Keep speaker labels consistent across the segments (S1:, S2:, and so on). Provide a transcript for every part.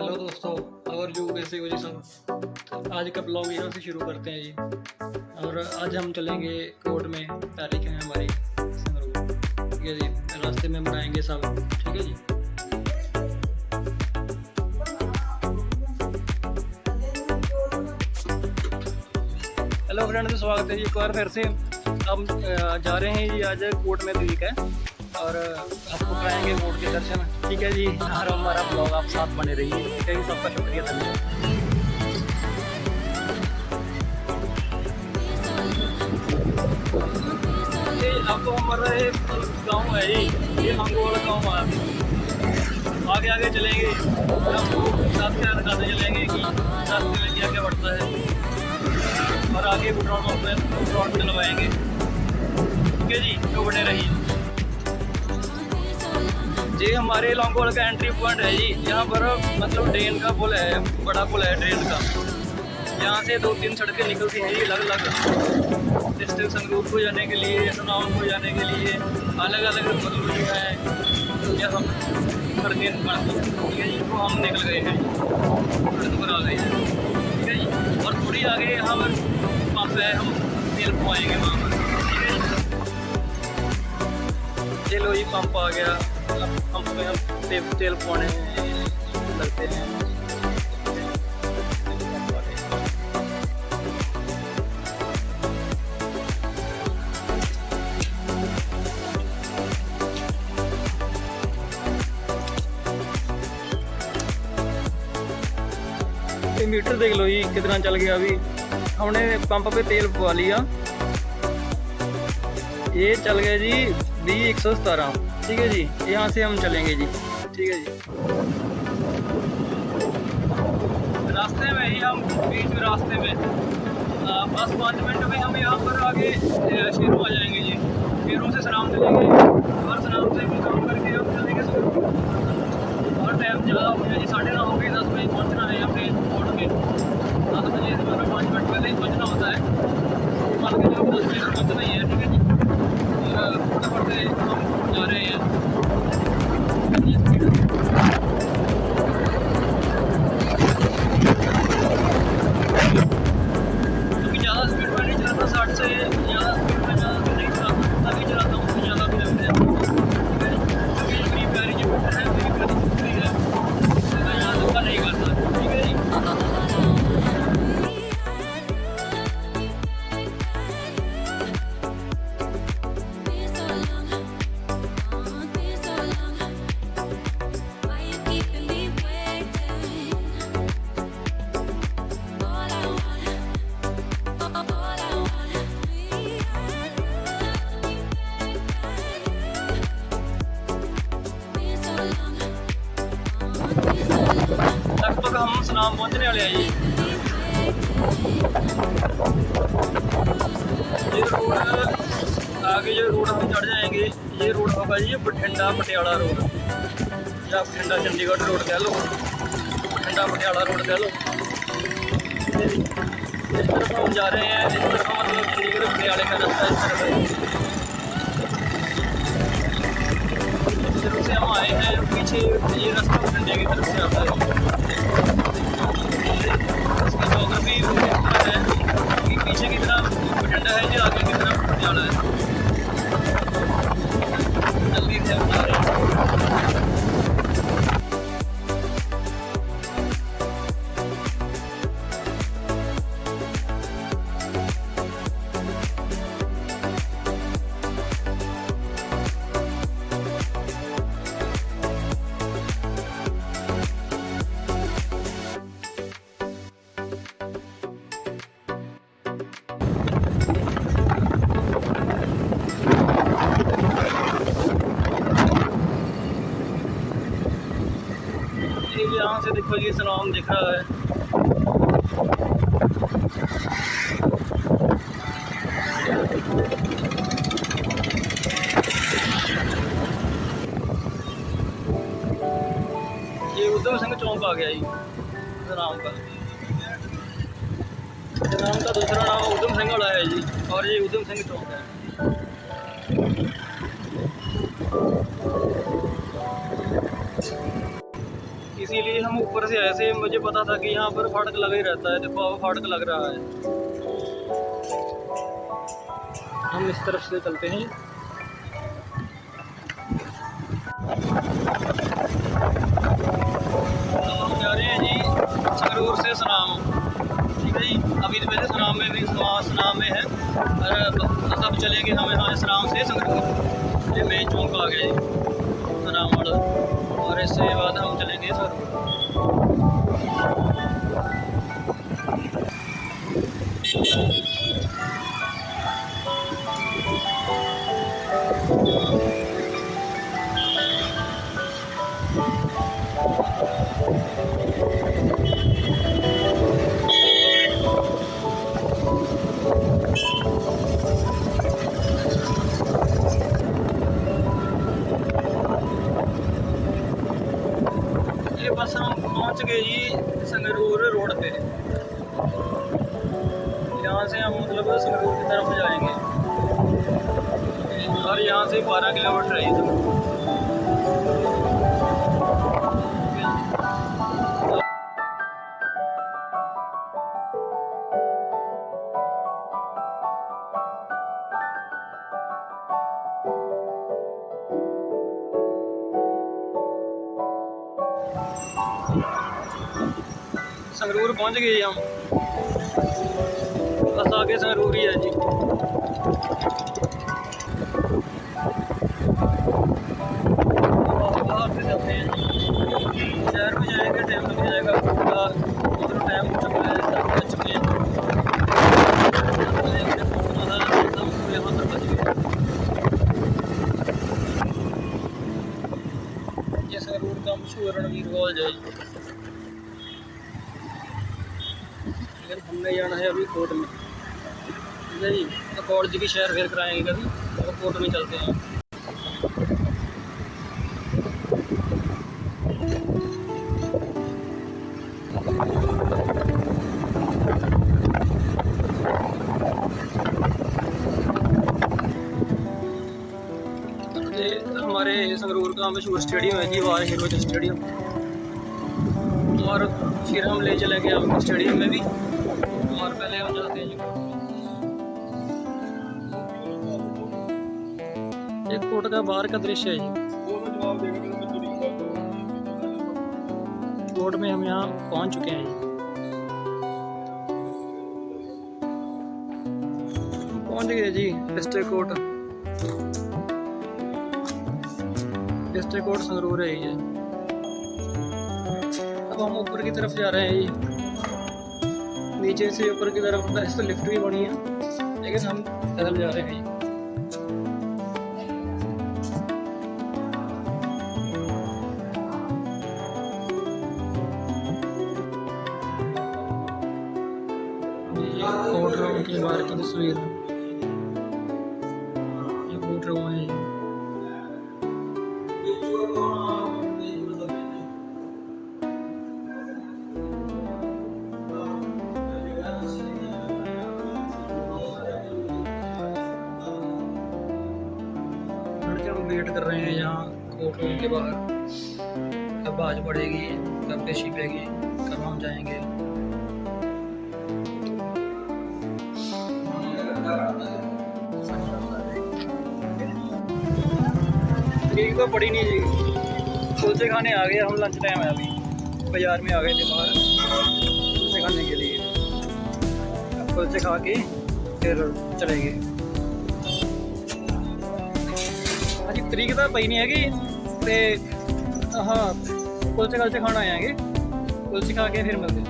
S1: Hello दोस्तों, और जो कैसे हो जी सब। आज का ब्लॉग यहाँ से शुरू करते हैं जी। और आज हम चलेंगे कोर्ट में, तारीख है हमारी संगरूर। ठीक है जी, रास्ते में बनाएंगे सब। ठीक है जी। हेलो फ्रेंड, स्वागत है जी एक बार फिर से। हम जा रहे हैं जी आज कोर्ट में तारीख है और आपको कराएंगे कोर्ट के दर्शन। ठीक है जी, और हमारा ब्लॉग आप साथ बने रहिए। ठीक है जी, सबका शुक्रिया धन्यवाद। ये आपको हमारा एक गाँव है जी, ये मांगो वाला गाँव है। आगे आगे चलेंगे, आपको साथ ख्याल रखाते चलेंगे कि रास्ते में क्या क्या बढ़ता है, और आगे पेट्रोल डलवाएंगे। ठीक है जी, तो बने रहिए। ये हमारे लॉन्गोवाल का एंट्री पॉइंट है जी। यहाँ पर मतलब ट्रेन का पुल है, बड़ा पुल है ट्रेन का। यहाँ से 2-3 सड़कें निकलती हैं जी अलग अलग, डिस्ट्रिक्ट संगरूर को जाने के लिए, सुनाम को जाने के लिए। अलग अलग मतलब जो है यह हम सड़कें निकालती हैं। ठीक है जी, तो हम निकल गए हैं, सड़क पर आ गए हैं। ठीक है जी, और थोड़ी आगे यहाँ पर पंप है, हम तेल पवाएंगे वहाँ पर। ठीक है जी, ये लो जी पंप आ गया। पंप में हम तेल पवाने लगते हैं। मीटर देख लो जी कितना चल गया। अभी हमने पंप पे तेल पवा लिया, ये चल गया जी 20-117। ठीक है जी, यहाँ से हम चलेंगे जी। ठीक है जी, रास्ते में ही हम बीच में रास्ते में बस 5 मिनट में हम यहाँ पर आगे शेरों आ जाएंगे जी। शेरों से सनाम चलेंगे और सनाम से भी काम करके हम चलेंगे संगरूर। और टाइम ज़्यादा हो गया जी, 9:30 हो गए। 10 बजे पहुँचना है अपने कोर्ट में। 10 बजे से 5 मिनट पहले ही पहुँचना होता है। मान के जो 10 बजे पहुँचना ही है। ठीक है जी, और फटाफट से हम जा रहे हैं। क्योंकि ज़्यादा स्पीड में नहीं चलाता, 60 से ज़्यादा स्पीड में ज़्यादा नहीं चलाता, तभी चलाता हूँ, उससे ज़्यादा भी लगते हैं। क्योंकि मेरी प्यारी जो है, मेरी प्यारी छुट्टी है, मैं ज़्यादा धक्का नहीं करता। ठीक है जी, लगभग हम सुनाम पहुँचने वाले हैं जी। ये रोड आगे जो रोड हम चढ़ जाएंगे, ये रोड होगा जी बठिंडा पटियाला रोड, या बठिंडा चंडीगढ़ रोड कह लो, बठिंडा पटियाला रोड कह लो। इस तरफ हम जा रहे हैं, इस तरफ मतलब चंडीगढ़ पटियाले का रास्ता इस तरफ है। इस तरफ से हम आए हैं, पीछे ये रास्ता बठिंडे की तरफ से आता है। इसकी जोग्राफी है कि पीछे की तरफ बठिंडा है जो आगे की तरफ पटियाला है। जल्दी से हम जा रहे हैं। यहाँ से देखो जी सलाम दिख रहा है। ये उधम सिंह चौक आ गया जी सलाम का। सलाम का दूसरा नाम उधम सिंह वाला है जी, और ये उधम सिंह चौक है। इसीलिए हम ऊपर से आए थे। मुझे पता था कि यहाँ पर फाटक लगा ही रहता है। देखो अब फाटक लग रहा है। हम इस तरफ से चलते हैं। तो हम जा रहे हैं जी संगरूर से सनाम। ठीक है जी। अभी तो मेरे सनाम में भी सनाम में है, और अब चलेंगे हम यहाँ सनाम से संगरूर। ये मेन चौक आ गया जी सनाम वाला, और इसके बाद हम चलेंगे संगरूर। ये बस हम पहुंच गए जी संगरूर रोड पे। यहाँ से हम मतलब संगरूर की तरफ जाएंगे, और यहाँ से 12 किलोमीटर है संगरूर। संगरूर पहुंच गए हम, बस आगे संगरूर ही है जी। बाहर से चलते हैं जी, शहर में जाएंगे टाइम लग जाएगा पूरा, मतलब टाइम चुके हैं। यहाँ पर बच गए। ये संगरूर का मशहूर रणवीर कॉलेज है। लेकिन हमने जाना है अभी कोर्ट में। ठीक है जी। तो कॉलेज की शहर फेर कराएंगे कभी, तो कोर्ट में चलते हैं। हमारे संगरूर का मशहूर स्टेडियम है जी, वार हीरोज स्टेडियम। और फिर हम ले चलेंगे आपको स्टेडियम में भी, और पहले हम जाते हैं जी एक कोर्ट का बाहर का दृश्य है जी। कोर्ट में हम यहाँ पहुँच चुके हैं जी। पहुँच गए जी district court. District court Sangrur है ये। अब हम ऊपर की तरफ जा रहे हैं जी। नीचे से ऊपर की तरफ इस तो लिफ्ट भी बनी है, लेकिन हम पैदल जा रहे हैं। कोर्ट रूम के बाहर की तस्वीर, ये कोर्ट रूम है। हम वेट कर रहे हैं यहाँ कोर्ट रूम के बाहर, कब आज पड़ेगी, कब पेशी पेगी, कब हम जाएंगे। ठीक तो पड़ी नहीं जी। कुलचे खाने आ गए हम, लंच टाइम है अभी। बाजार में आ गए थे बाहर कुलचे खाने के लिए। कुलचे खा के फिर चलेंगे। अजी तरीक तो पई नहीं हैगी, तो हाँ कुलचे कलचे खाना आएंगे। कुलचे खा के फिर मिलते हैं।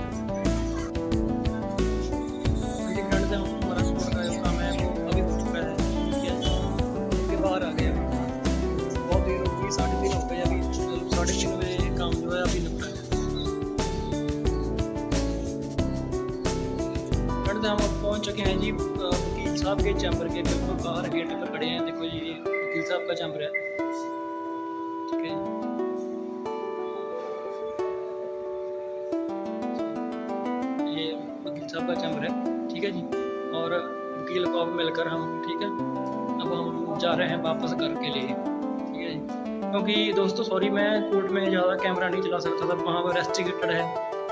S1: हमारा स्टोर का जो काम है वो अभी हो चुका है। उसके बाहर आ गए, बहुत देर हो गई, 3:30 हो गए अभी। 3:30 बजे काम जो है अभी निपटा है। हम पहुंच चुके हैं जी वकील साहब के चैम्बर के बिल्कुल बाहर गेट पर खड़े हैं। देखो जी वकील साहब का चैम्बर है। ठीक है, ये वकील साहब का चैम्बर है। ठीक है जी, और वकील को अब मिलकर हम, ठीक है, अब हम जा रहे हैं वापस घर के लिए। ठीक है जी। क्योंकि दोस्तों सॉरी, मैं कोर्ट में ज़्यादा कैमरा नहीं चला सकता था, वहाँ पर रेस्ट्रिक्टेड है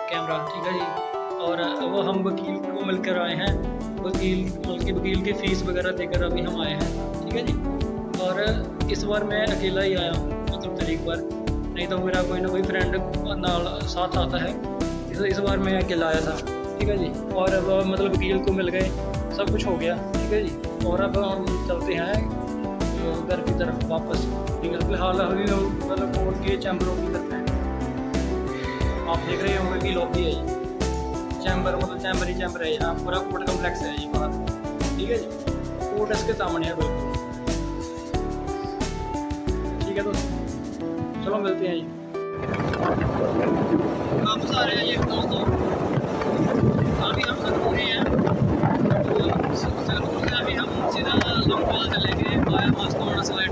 S1: कैमरा, ठीक है जी। और वो हम वकील को मिलकर आए हैं, वकील की फ़ीस वगैरह देकर अभी हम आए हैं, ठीक है जी। और इस बार मैं अकेला ही आया हूँ, मतलब तरीक बार, नहीं तो मेरा कोई ना कोई फ्रेंड नाल साथ आता है। इस बार मैं अकेला आया था, ठीक है जी। और अब मतलब वकील को मिल गए, सब कुछ हो गया, ठीक है जी। और अब हम चलते हैं घर की तरफ वापस, ठीक है। फिलहाल अभी मतलब कोर्ट के चैम्बरों की तरफ है। आप देख रहे होंगे कि लॉबी है ये, चैम्बर मतलब चैम्बर ही चैम्बर है, यहाँ पूरा कोर्ट कम्प्लेक्स है ये बाहर, ठीक है जी। कोर्ट इसके सामने है बिल्कुल, ठीक है दोस्तों, चलो मिलते हैं जी। वापस आ रहे हैं ये दोस्तों, अभी हम संगरूर ही हैं, तो संगरूर से अभी हम सीधा लंगोवाल चलेंगे वाया मास्कोड़ा साइड।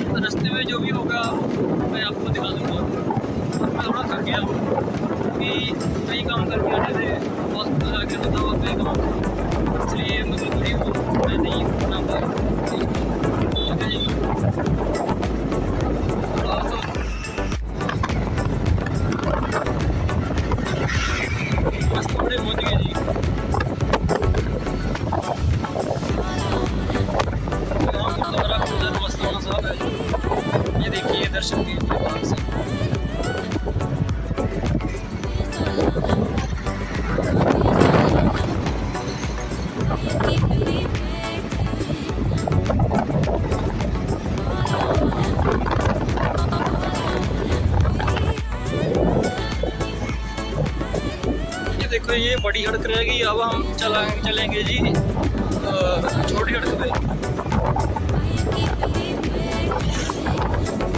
S1: और रास्ते में जो भी होगा मैं आपको दिखा दूँगा। और मैं थोड़ा थक गया हूँ कि कई काम करके आने से बहुत आगे बताओ कई काम, इसलिए मतलब मैं नहीं बना पाया, ठीक है जी। बस थोड़े पहुँच गए जी, यहाँ गुरुद्वारा गुरुद्वारा मस्ताना साहब है जी, ये देखिए दर्शन कीजिए बाहर से। देखो ये बड़ी सड़क रहेगी, अब हम चलेंगे जी छोटी सड़क पे।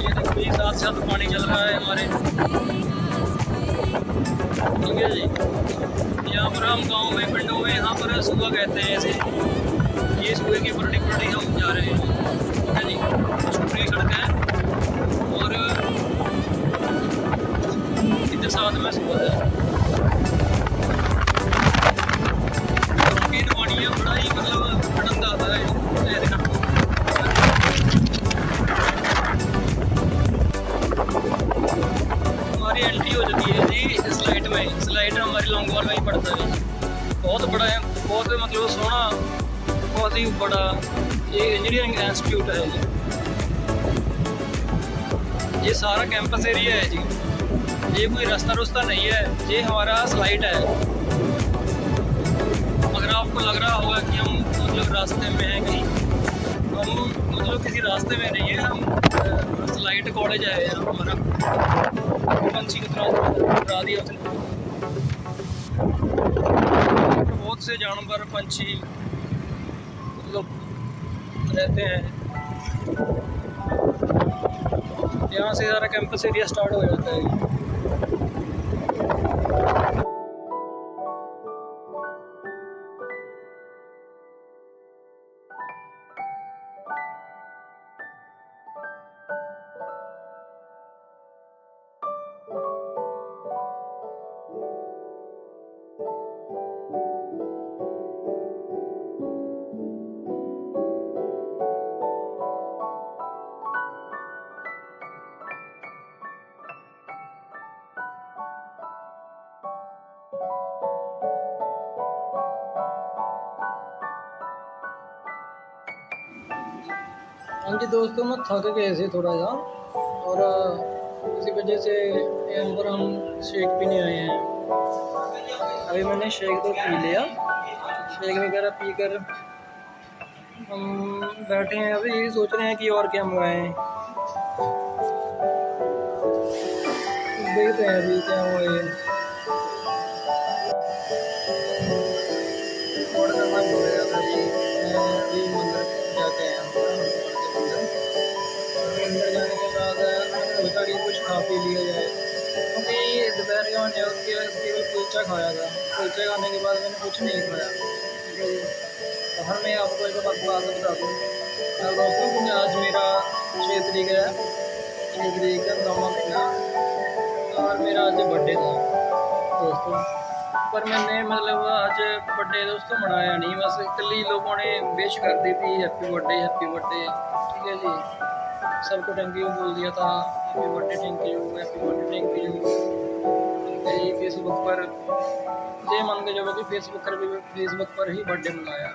S1: ये देखिए साथ साथ पानी चल रहा है हमारे, ठीक है जी। यहाँ पर हम गांव में पिंडों में यहाँ पर सुबह कहते हैं ऐसे, ये सुबह की बड़ी हम जा रहे हैं, ठीक है जी। छोटी सड़क है और इधर साथ में सुबह है, बड़ा ही मतलब आनंद आता है ऐसे करके। हमारी एंट्री हो जाती है जी स्लाइड में, स्लाइड हमारी लॉन्गवाल में ही पड़ता है, बहुत बड़ा है, बहुत मतलब सोना, बहुत ही बड़ा ये इंजीनियरिंग इंस्टीट्यूट है ये सारा कैंपस एरिया है जी, ये कोई रास्ता नहीं है, ये हमारा स्लाइड है। अगर आपको लग रहा होगा कि हम मतलब रास्ते में हैं कहीं, हम मतलब किसी रास्ते में नहीं है, हम स्लाइड कॉलेज है यहाँ हमारा, पंछी उतरा दिया उसने। बहुत से जानवर पंछी मतलब रहते हैं यहाँ से, सारा कैंपस एरिया स्टार्ट हो जाता है। हाँ जी दोस्तों, मैं थक गए थे थोड़ा सा, और इसी वजह से यहाँ पर हम शेक पीने आए हैं। अभी मैंने शेक तो पी लिया, शेक वगैरह पीकर हम बैठे हैं, अभी यही सोच रहे हैं कि और क्या मंगाएं, देखते हैं अभी क्या हुआ ये ऑर्डर करना पड़ेगा भाई। अभी मंदिर जाके आया हूँ, अंदर जाने के बाद मैंने सोचा कि कुछ खा पी लिया जाए, क्योंकि दोपहर के मैंने केवल कुलचा खाया था, कुलचे खाने के बाद मैंने कुछ नहीं खाया, ठीक है जी। तो हर मैं आपको एक बात बता दूँ दोस्तों, क्योंकि आज मेरा 6 तरीक है, 6 तरीक है 9वां महीना, और मेरा आज बर्थडे था दोस्तों। पर मैंने मतलब आज बर्थडे दोस्तों मनाया नहीं, बस कल ही लोगों ने विश कर दी थी हैप्पी बर्थडे, ठीक है जी। सबको थैंक यू बोल दिया था, happy birthday thank you, happy birthday thank you. ठीक है, फेसबुक पर ये मान के चलो कि फेसबुक पर ही बर्थडे मनाया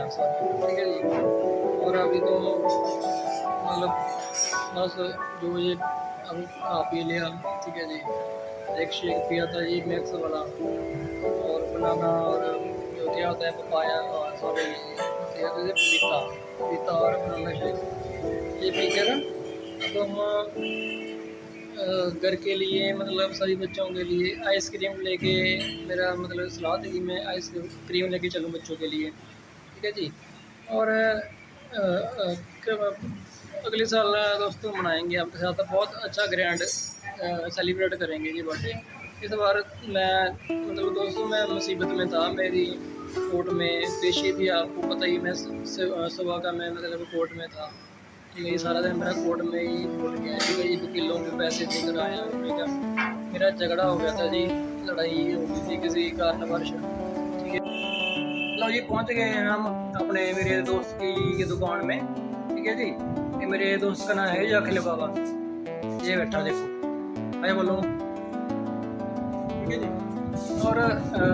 S1: सॉरी, ठीक है जी। और अभी तो मतलब बस जो ये अभी खा पी लिया, ठीक है जी। एक शेक पिया था ये मैक्स वाला, और बनाना, और जो क्या होता है पपाया, और सॉरी पपीता और बनाना शेक, ये पी के ना अब हम घर के लिए मतलब सभी बच्चों के लिए आइसक्रीम लेके, मेरा मतलब सलाह थी कि मैं आइसक्रीम लेके चलूँ बच्चों के लिए, ठीक है जी। और अगले साल दोस्तों मनाएंगे आपके साथ बहुत अच्छा ग्रैंड सेलिब्रेट करेंगे जी बर्थडे। इस बार मैं मतलब दोस्तों मैं मुसीबत में था, मेरी कोर्ट में पेशी थी, आपको पता ही, मैं सुबह का मैं मतलब कोर्ट में था, ठीक है। ये सारा दिन मेरा कोर्ट में ही फूट गया, ठीक है। ये वकीलों के पैसे देकर आया, ठीक है। मेरा झगड़ा हो गया था जी, लड़ाई हो गई थी किसी कारणवश, ठीक है। लो जी पहुंच गए हैं हम अपने मेरे दोस्त की दुकान में, ठीक है जी। ये मेरे दोस्त का नाम है अखिल बाबा, ये बैठा देखो, मैं बोलूँ, ठीक है जी। और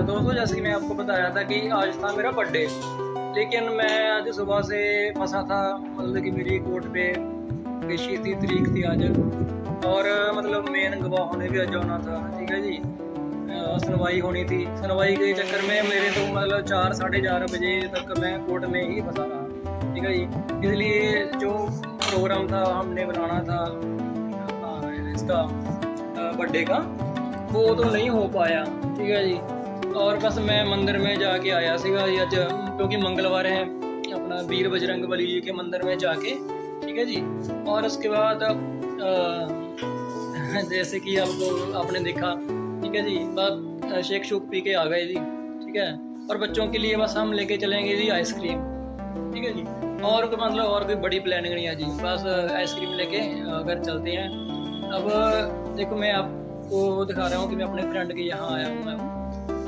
S1: दोस्तों जैसे कि मैं आपको बताया था कि आज था मेरा बर्थडे, लेकिन मैं आज सुबह से फंसा था, मतलब कि मेरी कोर्ट पे पेशी थी, तारीख थी आज, और मतलब मेन गवाह होने भी आज आना था, ठीक है जी। सुनवाई होनी थी, सुनवाई के चक्कर में मेरे तो मतलब 4 साढ़े 4 बजे तक मैं कोर्ट में ही फंसा रहा, ठीक है जी। इसलिए जो प्रोग्राम था हमने बनाना था इसका बर्थडे का, वो तो नहीं हो पाया, ठीक है जी। और बस मैं मंदिर में जाके आया सीगा आज, क्योंकि मंगलवार है, अपना वीर बजरंग बली जी के मंदिर में जाके, ठीक है जी। और उसके बाद जैसे कि आपने देखा, ठीक है जी, बस शेक शूक पी के आ गए जी, ठीक है। और बच्चों के लिए बस हम लेके चलेंगे जी आइसक्रीम, ठीक है जी। और मतलब और कोई बड़ी प्लानिंग नहीं है जी, बस आइसक्रीम लेके घर चलते हैं। अब देखो मैं आपको दिखा रहा हूँ कि मैं अपने फ्रेंड के यहाँ आया हूँ मैं,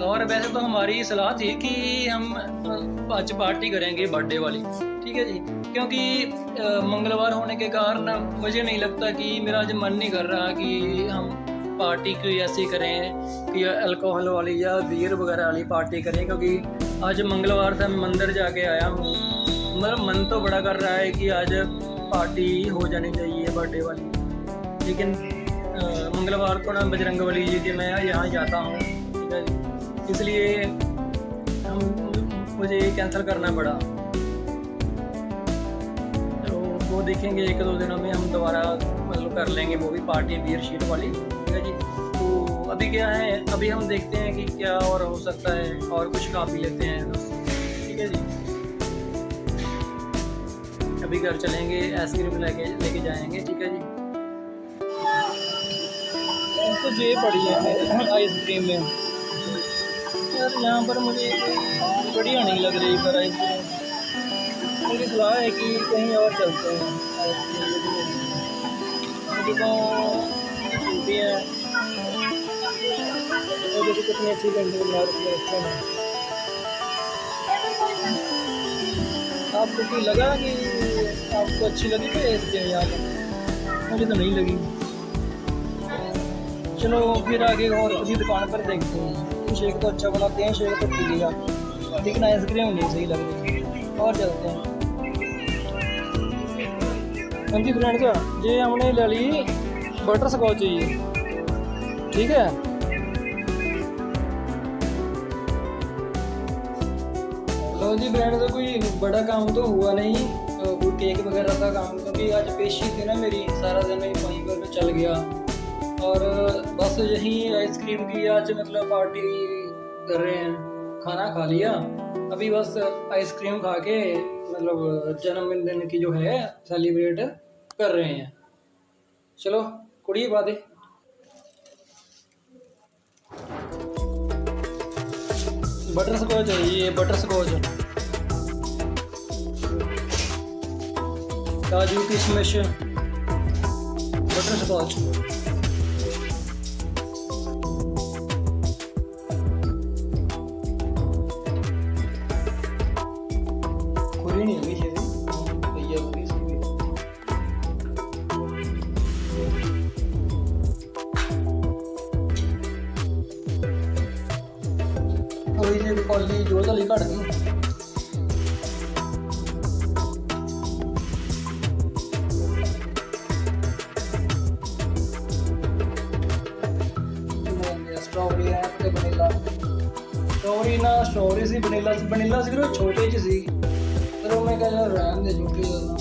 S1: और वैसे तो हमारी सलाह थी कि हम आज पार्टी करेंगे बर्थडे वाली, ठीक है जी। क्योंकि मंगलवार होने के कारण मुझे नहीं लगता कि मेरा आज मन नहीं कर रहा कि हम पार्टी कोई ऐसी करें कि अल्कोहल वाली या बियर वगैरह वाली पार्टी करें, क्योंकि आज मंगलवार था, मैं मंदिर जाके आया हूँ, मतलब मन तो बड़ा कर रहा है कि आज पार्टी हो जानी चाहिए बर्थडे वाली, लेकिन मंगलवार को ना बजरंग बली जी के मैं यहाँ जाता हूँ, ठीक है जी। इसलिए मुझे कैंसिल करना पड़ा, तो वो देखेंगे 1-2 दिनों में हम दोबारा मतलब कर लेंगे वो भी पार्टी बियर शीट वाली, ठीक है जी। तो अभी क्या है, अभी हम देखते हैं कि क्या और हो सकता है, और कुछ खा पी लेते हैं दोस्तों, ठीक है जी। अभी घर चलेंगे, आइसक्रीम लेके जाएंगे, ठीक है जी। तो ये पड़ी है आइसक्रीम में यार, यहाँ पर मुझे बढ़िया नहीं लग रही पर आइसक्रीम। मेरी सलाह है कि कहीं और चलते हैं, मुझे तो छूटी है, और देखो कितनी अच्छी पेंटिंग बना रखी है बच्चों ने। आपको कोई लगा कि आपको अच्छी लगी क्या आइसक्रीम यहाँ पर? मुझे तो नहीं लगी। चलो फिर आगे और किसी दुकान पर देखते हैं, शेक तो अच्छा बनाते हैं, शेक तो पी लिया, लेकिन आइसक्रीम नहीं सही लग रही, और चलते हैं। हाँ जी फ्रेंड्स, ये हमने ले ली बटर स्कॉच चाहिए, ठीक है। लो जी फ्रेंड्स, कोई बड़ा काम तो हुआ नहीं, कोई केक वगैरह का काम, क्योंकि आज पेशी थी ना मेरी, सारा दिन वहीं पर चल गया, और बस यही आइसक्रीम की आज मतलब पार्टी कर रहे हैं। खाना खा लिया, अभी बस आइसक्रीम खा के मतलब जन्मदिन की जो है सेलिब्रेट कर रहे हैं। चलो कुड़ी पा दे। बटर स्कॉच है ये, बटर स्कॉच, काजू किशमिश, बटर स्कॉच।
S2: थोड़ी जी क्वालिटी जो थोड़ी घट गई। स्ट्रॉबेरी है ते वनीला, स्ट्रॉबेरी ना स्ट्रॉबेरी सी वनीला सी फिर छोटे च सी, फिर मैं कहा यार रहन दे छोटे ज़्यादा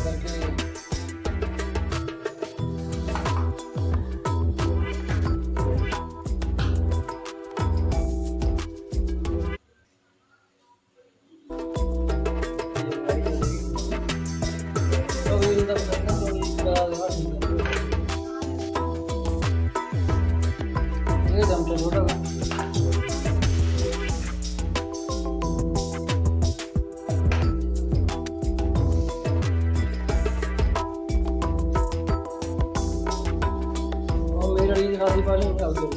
S2: करके। स्ट्रॉबेरी का पता नहीं ये चमचा छोटा था। और मेरी अड़ी खासी पाली में डाल दो।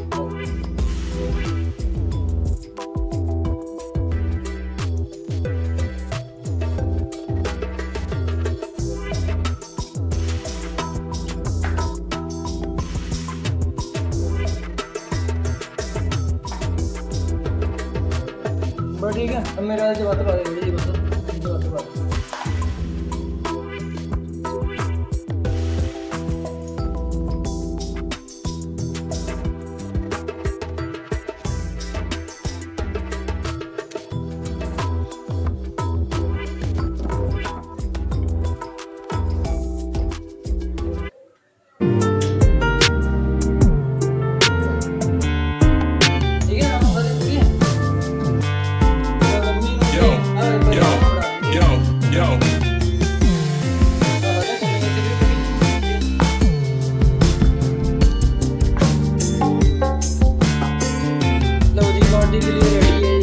S2: बस ठीक है, अब मेरा जवाब पा देंगे जी, बस जवाब पा देंगे। ठीक है ना, बस ठीक है।
S3: Yo.
S2: लो जी पार्टी के लिए रेडी है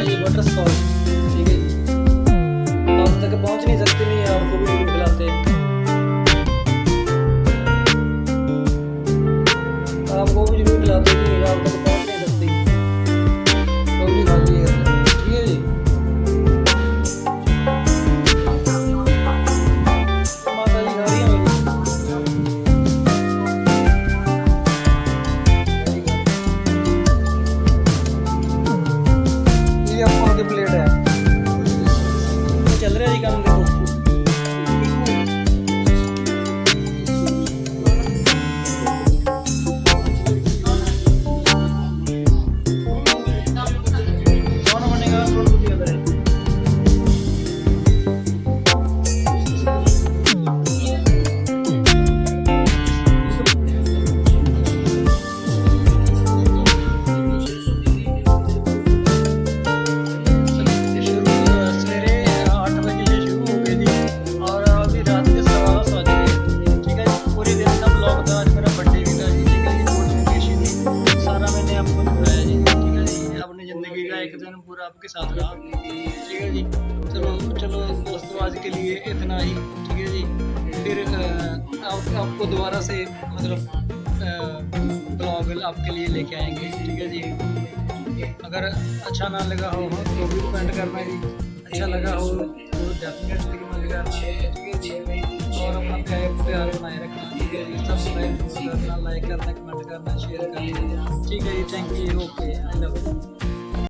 S2: ये बटर स्कॉच, ठीक है जी। आप तक पहुंच नहीं सकते, नहीं आपको भी जरूर खिलाते हैं, आपको भी जरूर खिलाते हैं, आप तक पहुंच नहीं सकती तो भी खा लीजिएगा, ठीक है जी। माता जी खा रही हैं ये आपको आगे प्लेट है, चल रहा है जी काम, देखो कौन बनेगा रोड कुछ करें। सवेरे 8 बजे से शुरू हो गए जी और अभी रात के 10:15 बज गए, ठीक है जी। पूरे दिन का ब्लॉग था, आज मेरा बर्थडे भी था जी, ठीक है जी। नोटिफिकेशन थी, सारा मैंने आपको दिखाया जी, ठीक है जी। अपनी ज़िंदगी का एक दिन पूरा आपके साथ रहा, ठीक है जी। चलो दोस्तों, आज के लिए इतना ही, ठीक है जी। फिर आपको दोबारा से मतलब ब्लॉग आपके लिए लेके आएंगे, ठीक है जी। अगर अच्छा ना लगा हो तो भी कमेंट करना जी, अच्छा लगा हो तो डेफिनेटली कमेंट करना, ठीक है जी। और अपना प्यार बनाए रखना, ठीक है जी। सब्सक्राइब करना, लाइक करना, कमेंट करना, शेयर करना, ठीक है जी। Thank you, okay, I love you.